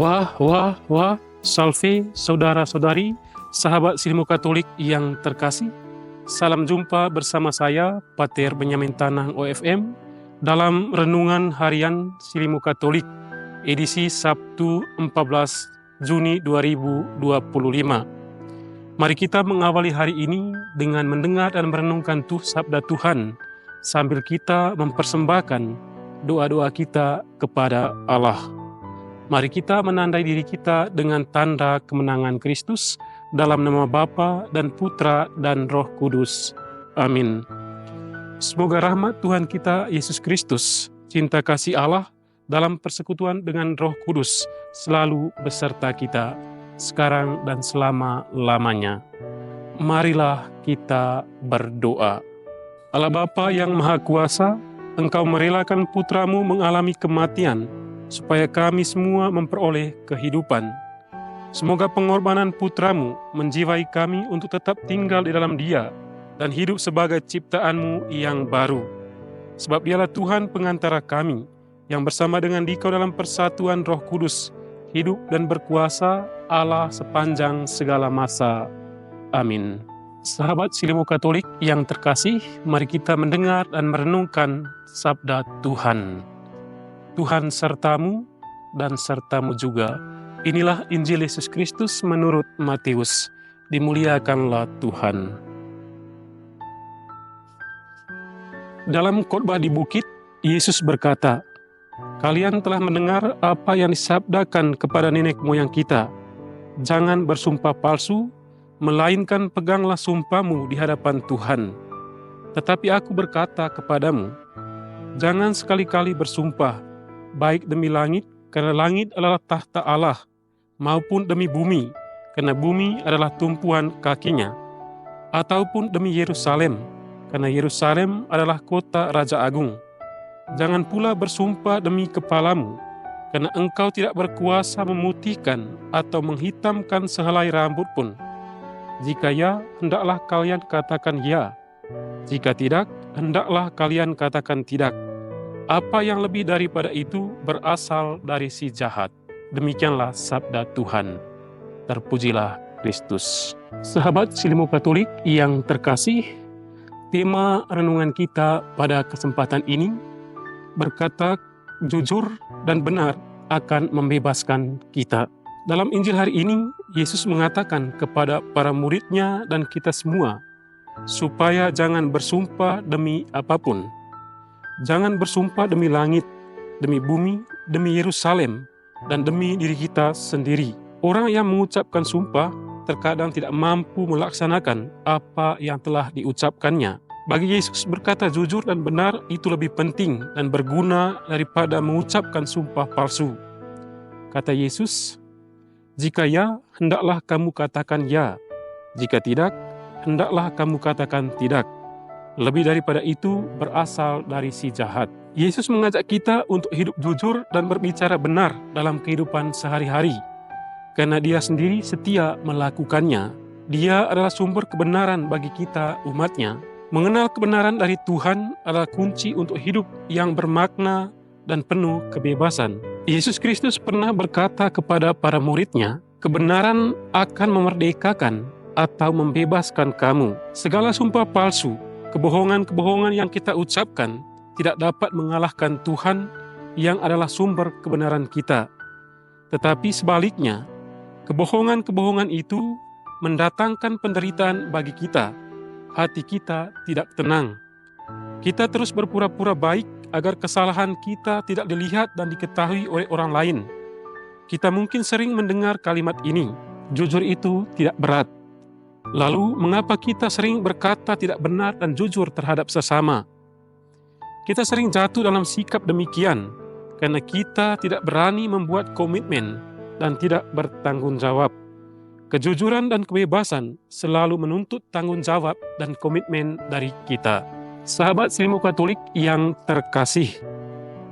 Wah, salve saudara-saudari, sahabat Silmu Katolik yang terkasih. Salam jumpa bersama saya, Pater Benyamin Tanang OFM, dalam Renungan Harian Silmu Katolik, edisi Sabtu 14 Juni 2025. Mari kita mengawali hari ini dengan mendengar dan merenungkan sabda Tuhan, sambil kita mempersembahkan doa-doa kita kepada Allah. Mari kita menandai diri kita dengan tanda kemenangan Kristus dalam nama Bapa dan Putra dan Roh Kudus. Amin. Semoga rahmat Tuhan kita Yesus Kristus, cinta kasih Allah dalam persekutuan dengan Roh Kudus selalu beserta kita, sekarang dan selama-lamanya. Marilah kita berdoa. Allah Bapa yang Maha Kuasa, Engkau merelakan putramu mengalami kematian, supaya kami semua memperoleh kehidupan. Semoga pengorbanan putramu menjiwai kami untuk tetap tinggal di dalam Dia dan hidup sebagai ciptaanmu yang baru. Sebab Dialah Tuhan pengantara kami, yang bersama dengan Dikau dalam persatuan Roh Kudus, hidup dan berkuasa Allah sepanjang segala masa. Amin. Sahabat Silmu Katolik yang terkasih, mari kita mendengar dan merenungkan sabda Tuhan. Tuhan sertamu dan sertamu juga. Inilah Injil Yesus Kristus menurut Matius. Dimuliakanlah Tuhan. Dalam khotbah di bukit, Yesus berkata, "Kalian telah mendengar apa yang disabdakan kepada nenek moyang kita. Jangan bersumpah palsu, melainkan peganglah sumpahmu di hadapan Tuhan. Tetapi aku berkata kepadamu, jangan sekali-kali bersumpah, baik demi langit, karena langit adalah tahta Allah, maupun demi bumi, karena bumi adalah tumpuan kakinya, ataupun demi Yerusalem, karena Yerusalem adalah kota Raja Agung. Jangan pula bersumpah demi kepalamu, karena engkau tidak berkuasa memutihkan atau menghitamkan sehelai rambut pun. Jika ya, hendaklah kalian katakan ya. Jika tidak, hendaklah kalian katakan tidak. Apa yang lebih daripada itu berasal dari si jahat." Demikianlah sabda Tuhan. Terpujilah Kristus. Sahabat Silmu Katolik yang terkasih, tema renungan kita pada kesempatan ini berkata jujur dan benar akan membebaskan kita. Dalam Injil hari ini, Yesus mengatakan kepada para murid-Nya dan kita semua, supaya jangan bersumpah demi apapun. Jangan bersumpah demi langit, demi bumi, demi Yerusalem, dan demi diri kita sendiri. Orang yang mengucapkan sumpah terkadang tidak mampu melaksanakan apa yang telah diucapkannya. Bagi Yesus, berkata jujur dan benar itu lebih penting dan berguna daripada mengucapkan sumpah palsu. Kata Yesus, "Jika ya, hendaklah kamu katakan ya. Jika tidak, hendaklah kamu katakan tidak. Lebih daripada itu berasal dari si jahat." Yesus mengajak kita untuk hidup jujur dan berbicara benar dalam kehidupan sehari-hari, karena Dia sendiri setia melakukannya. Dia adalah sumber kebenaran bagi kita umat-Nya. Mengenal kebenaran dari Tuhan adalah kunci untuk hidup yang bermakna dan penuh kebebasan. Yesus Kristus pernah berkata kepada para murid-Nya, "Kebenaran akan memerdekakan atau membebaskan kamu. Segala sumpah palsu, kebohongan-kebohongan yang kita ucapkan tidak dapat mengalahkan Tuhan yang adalah sumber kebenaran kita. Tetapi sebaliknya, kebohongan-kebohongan itu mendatangkan penderitaan bagi kita. Hati kita tidak tenang. Kita terus berpura-pura baik agar kesalahan kita tidak dilihat dan diketahui oleh orang lain. Kita mungkin sering mendengar kalimat ini, jujur itu tidak berat. Lalu, mengapa kita sering berkata tidak benar dan jujur terhadap sesama? Kita sering jatuh dalam sikap demikian karena kita tidak berani membuat komitmen dan tidak bertanggung jawab. Kejujuran dan kebebasan selalu menuntut tanggung jawab dan komitmen dari kita. Sahabat Silmu Katolik yang terkasih,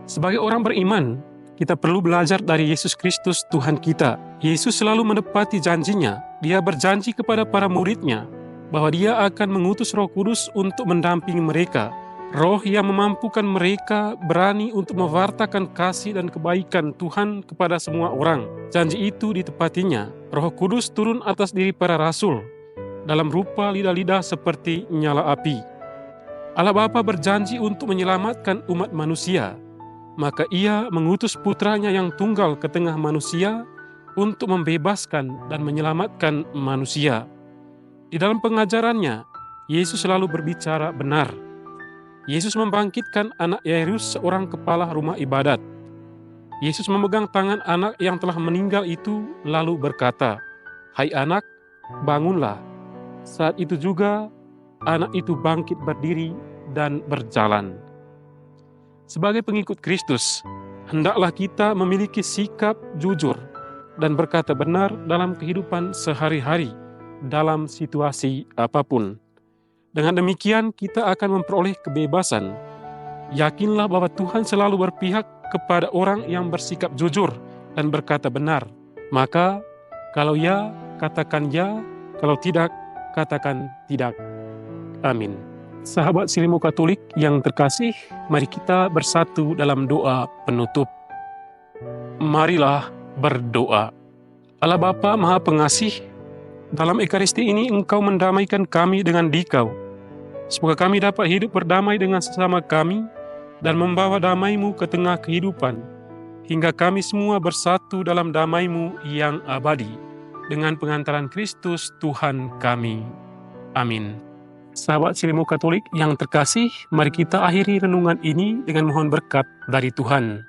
sebagai orang beriman, kita perlu belajar dari Yesus Kristus Tuhan kita. Yesus selalu menepati janjinya. Dia berjanji kepada para murid-Nya bahwa Dia akan mengutus Roh Kudus untuk mendampingi mereka Roh yang memampukan mereka berani untuk mewartakan kasih dan kebaikan Tuhan kepada semua orang. Janji itu ditepatinya. Roh Kudus turun atas diri para rasul dalam rupa lidah-lidah seperti nyala api. Allah Bapa berjanji untuk menyelamatkan umat manusia. Maka Ia mengutus putranya yang tunggal ke tengah manusia untuk membebaskan dan menyelamatkan manusia. Di dalam pengajarannya, Yesus selalu berbicara benar. Yesus membangkitkan anak Yairus, seorang kepala rumah ibadat. Yesus memegang tangan anak yang telah meninggal itu lalu berkata, "Hai anak, bangunlah." Saat itu juga anak itu bangkit berdiri dan berjalan. Sebagai pengikut Kristus, hendaklah kita memiliki sikap jujur dan berkata benar dalam kehidupan sehari-hari, dalam situasi apapun. Dengan demikian kita akan memperoleh kebebasan. Yakinlah bahwa Tuhan selalu berpihak kepada orang yang bersikap jujur dan berkata benar. Maka kalau ya, katakan ya, kalau tidak, katakan tidak. Amin. Sahabat Silimo Katolik yang terkasih, mari kita bersatu dalam doa penutup. Marilah berdoa. Allah Bapa Maha Pengasih, dalam Ekaristi ini Engkau mendamaikan kami dengan Dikau. Semoga kami dapat hidup berdamai dengan sesama kami dan membawa damai-Mu ke tengah kehidupan, hingga kami semua bersatu dalam damai-Mu yang abadi, dengan pengantaran Kristus Tuhan kami. Amin. Sahabat Silimo Katolik yang terkasih, mari kita akhiri renungan ini dengan mohon berkat dari Tuhan.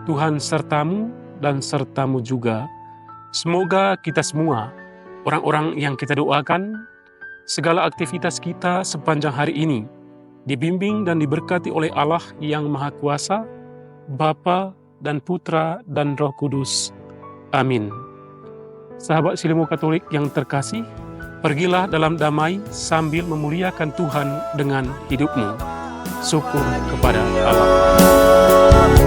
Tuhan sertamu dan sertamu juga. Semoga kita semua, orang-orang yang kita doakan, segala aktivitas kita sepanjang hari ini dibimbing dan diberkati oleh Allah yang Maha Kuasa, Bapa dan Putra dan Roh Kudus. Amin. Sahabat Silimo Katolik yang terkasih, pergilah dalam damai sambil memuliakan Tuhan dengan hidupmu. Syukur kepada Allah.